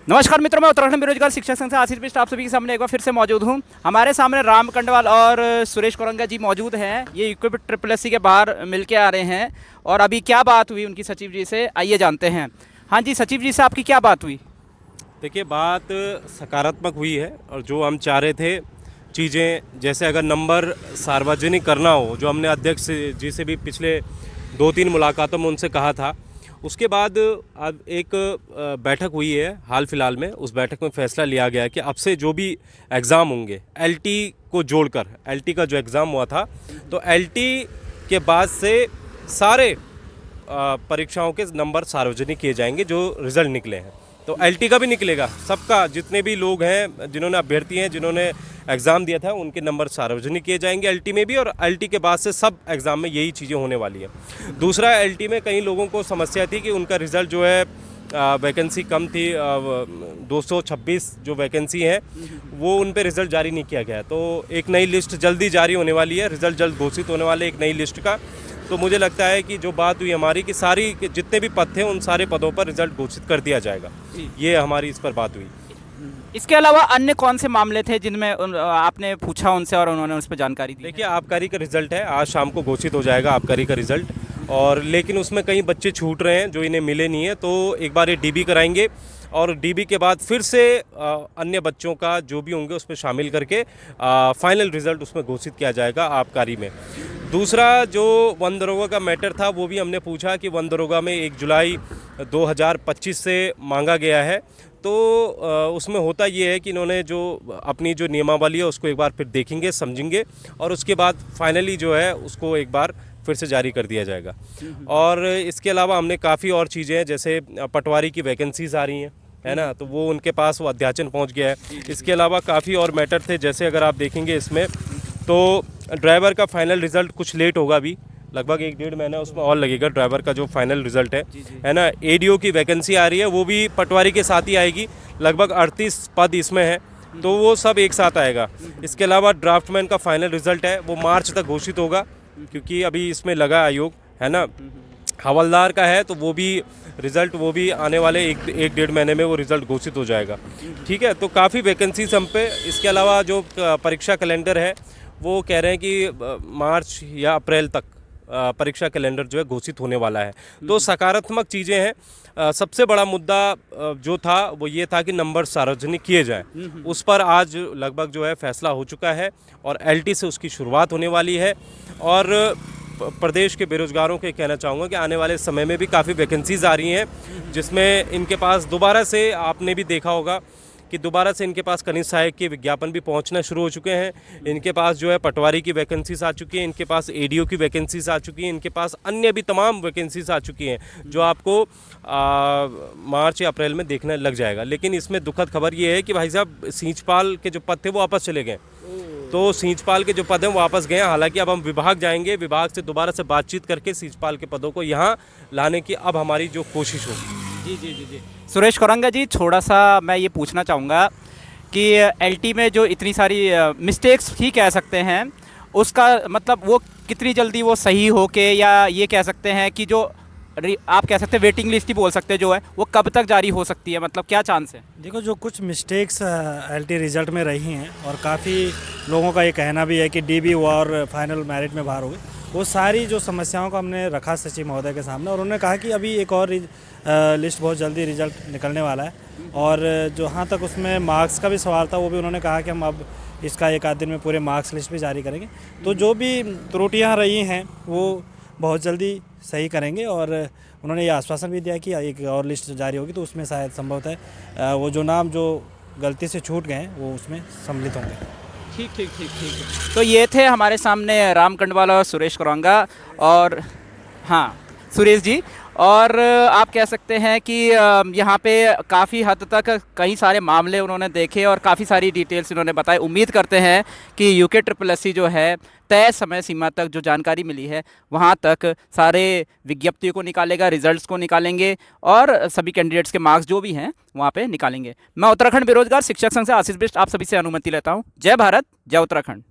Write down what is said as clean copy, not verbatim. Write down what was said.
नमस्कार मित्रों, मैं उत्तराखंड बेरोजगार शिक्षक संघ से आशीष बिष्ट आप सभी के सामने एक बार फिर से मौजूद हूं। हमारे सामने राम कंडवाल और सुरेश कोरंगा जी मौजूद हैं। ये यूके ट्रिपल एससी के बाहर मिलके आ रहे हैं और अभी क्या बात हुई उनकी सचिव जी से, आइए जानते हैं। हाँ जी, सचिव जी से आपकी क्या बात हुई? देखिए, बात सकारात्मक हुई है और जो हम चाह रहे थे चीज़ें, जैसे अगर नंबर सार्वजनिक करना हो, जो हमने अध्यक्ष जी से भी पिछले 2-3 मुलाकातों में उनसे कहा था, उसके बाद अब एक बैठक हुई है हाल फिलहाल में। उस बैठक में फैसला लिया गया है कि अब से जो भी एग्ज़ाम होंगे एलटी को जोड़कर, एलटी का जो एग्ज़ाम हुआ था, तो एलटी के बाद से सारे परीक्षाओं के नंबर सार्वजनिक किए जाएंगे जो रिज़ल्ट निकले हैं। तो एलटी का भी निकलेगा, सबका, जितने भी लोग हैं, जिन्होंने अभ्यर्थी हैं, जिन्होंने एग्ज़ाम दिया था, उनके नंबर सार्वजनिक किए जाएंगे एलटी में भी, और एलटी के बाद से सब एग्ज़ाम में यही चीज़ें होने वाली है। दूसरा, एलटी में कई लोगों को समस्या थी कि उनका रिज़ल्ट जो है वैकेंसी कम थी, 226 जो वैकेंसी है वो उन पे रिज़ल्ट जारी नहीं किया गया। तो एक नई लिस्ट जल्दी जारी होने वाली है, रिज़ल्ट जल्द घोषित होने वाले एक नई लिस्ट का। तो मुझे लगता है कि जो बात हुई हमारी कि सारी जितने भी पद थे उन सारे पदों पर रिजल्ट घोषित कर दिया जाएगा, ये हमारी इस पर बात हुई। इसके अलावा अन्य कौन से मामले थे जिनमें आपने पूछा उनसे और उन्होंने उस पर जानकारी दी? देखिए, आबकारी का रिजल्ट है, आज शाम को घोषित हो जाएगा आबकारी का रिजल्ट, और लेकिन उसमें कई बच्चे छूट रहे हैं जो इन्हें मिले नहीं है, तो एक बार ये डीबी कराएंगे और डीबी के बाद फिर से अन्य बच्चों का जो भी होंगे उसमें शामिल करके फाइनल रिजल्ट उसमें घोषित किया जाएगा आबकारी में। दूसरा, जो वन दरोगा का मैटर था वो भी हमने पूछा कि वन दरोगा में 1 जुलाई 2025 से मांगा गया है। तो उसमें होता ये है कि इन्होंने जो अपनी जो नियमावली है उसको एक बार फिर देखेंगे, समझेंगे, और उसके बाद फाइनली जो है उसको एक बार फिर से जारी कर दिया जाएगा। और इसके अलावा हमने काफ़ी और चीज़ें हैं, जैसे पटवारी की वैकेंसीज़ आ रही हैं, है ना, तो वो उनके पास वो अध्याचन पहुंच गया है। इसके अलावा काफ़ी और मैटर थे, जैसे अगर आप देखेंगे इसमें तो ड्राइवर का फाइनल रिज़ल्ट कुछ लेट होगा, अभी लगभग 1-1.5 महीना उसमें और लगेगा ड्राइवर का जो फाइनल रिज़ल्ट है ना। एडीओ की वैकेंसी आ रही है, वो भी पटवारी के साथ ही आएगी, लगभग 38 पद इसमें है, तो वो सब एक साथ आएगा। इसके अलावा ड्राफ्टमैन का फाइनल रिज़ल्ट है वो मार्च तक घोषित होगा, क्योंकि अभी इसमें लगा आयोग, है ना। हवलदार का है तो वो भी रिज़ल्ट, वो भी आने वाले 1-1.5 महीने में वो रिज़ल्ट घोषित हो जाएगा। ठीक है, तो काफ़ी वैकेंसीज हम पे। इसके अलावा जो परीक्षा कैलेंडर है वो कह रहे हैं कि मार्च या अप्रैल तक परीक्षा कैलेंडर जो है घोषित होने वाला है। तो सकारात्मक चीज़ें हैं। सबसे बड़ा मुद्दा जो था वो ये था कि नंबर सार्वजनिक किए जाएं, उस पर आज लगभग जो है फैसला हो चुका है और एलटी से उसकी शुरुआत होने वाली है। और प्रदेश के बेरोजगारों के कहना चाहूँगा कि आने वाले समय में भी काफ़ी वैकेंसीज़ आ रही हैं, जिसमें इनके पास दोबारा से, आपने भी देखा होगा कि दोबारा से इनके पास कनिष्ठ सहायक के विज्ञापन भी पहुंचना शुरू हो चुके हैं। इनके पास जो है पटवारी की वैकेंसीज आ चुकी हैं, इनके पास एडीओ की वैकेंसीज आ चुकी हैं, इनके पास अन्य भी तमाम वैकेंसीज आ चुकी हैं, जो आपको मार्च या अप्रैल में देखने लग जाएगा। लेकिन इसमें दुखद खबर ये है कि भाई साहब, सींचपाल के जो पद थे वो वापस चले गए। तो सींचपाल के जो पद हैं वो वापस गए। हालांकि अब हम विभाग जाएंगे, विभाग से दोबारा से बातचीत करके सींचपाल के पदों को यहाँ लाने की अब हमारी जो कोशिश होगी। जी। सुरेश कोरंगा जी, थोड़ा सा मैं ये पूछना चाहूँगा कि एलटी में जो इतनी सारी मिस्टेक्स ही कह सकते हैं, उसका मतलब वो कितनी जल्दी वो सही हो के, या ये कह सकते हैं कि जो आप कह सकते हैं वेटिंग लिस्ट ही बोल सकते हैं जो है, वो कब तक जारी हो सकती है, मतलब क्या चांस है? देखो, जो कुछ मिस्टेक्स एलटी रिजल्ट में रही हैं और काफ़ी लोगों का ये कहना भी है कि डीबी हुआ और फाइनल मेरिट में बाहर हो गए, वो सारी जो समस्याओं को हमने रखा सचिव महोदय के सामने, और उन्होंने कहा कि अभी एक और लिस्ट बहुत जल्दी रिजल्ट निकलने वाला है। और जहाँ तक उसमें मार्क्स का भी सवाल था, वो भी उन्होंने कहा कि हम अब इसका 1 आध दिन में पूरे मार्क्स लिस्ट भी जारी करेंगे। तो जो भी त्रुटियाँ रही हैं वो बहुत जल्दी सही करेंगे, और उन्होंने ये आश्वासन भी दिया कि एक और लिस्ट जारी होगी तो उसमें शायद संभवतः वो जो नाम जो गलती से छूट गए हैं वो उसमें सम्मिलित होंगे। ठीक। तो ये थे हमारे सामने राम कंडवाल और सुरेश कोरंगा, और हाँ सुरेश जी, और आप कह सकते हैं कि यहाँ पे काफ़ी हद तक कई सारे मामले उन्होंने देखे और काफ़ी सारी डिटेल्स इन्होंने बताई। उम्मीद करते हैं कि यूके ट्रिपल एससी जो है तय समय सीमा तक जो जानकारी मिली है वहाँ तक सारे विज्ञप्तियों को निकालेगा, रिजल्ट्स को निकालेंगे और सभी कैंडिडेट्स के मार्क्स जो भी हैं वहाँ पे निकालेंगे। मैं उत्तराखंड बेरोजगार शिक्षक संघ से आशीष बिष्ट आप सभी से अनुमति लेता हूँ। जय भारत, जय उत्तराखंड।